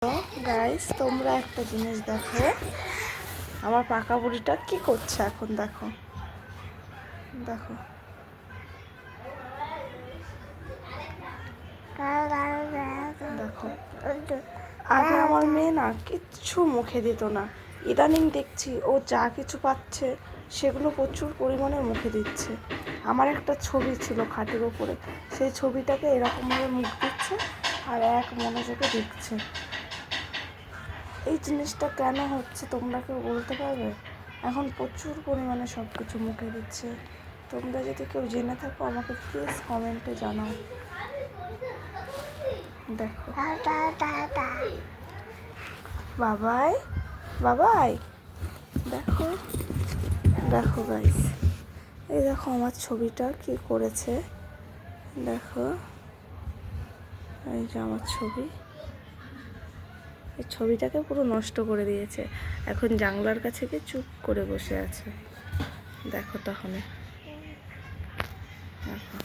Guys, তোমরা একটা জিনিস দেখো, আমার পাকা বুড়িটা কি করছে এখন। দেখো দেখো দেখো, আগে আমার মেয়ে না কিচ্ছু মুখে দিত না। ইদানিং দেখছি ও যা কিছু পাচ্ছে সেগুলো প্রচুর পরিমাণে মুখে দিচ্ছে। আমার একটা ছবি ছিল খাটের ওপরে, সেই ছবিটাকে এরকমভাবে মুখ দিচ্ছে আর এক মনোযোগে দেখছে। এই জিনিসটা কেন হচ্ছে তোমরা কেউ বলতে পারবে? এখন প্রচুর পরিমাণে সব কিছু মুখে দিচ্ছে। তোমরা যদি কেউ জেনে থাকো আমাকে প্লিজ কমেন্টে জানাও। দেখো বাবাই বাবাই, দেখো দেখো গাইস, এই দেখো আমার ছবিটা কি করেছে। দেখো, এই যে আমার ছবি, এই ছবিটাকে পুরো নষ্ট করে দিয়েছে। এখন জানলার কাছে গিয়ে চুপ করে বসে আছে। দেখো তাহলে, দেখো।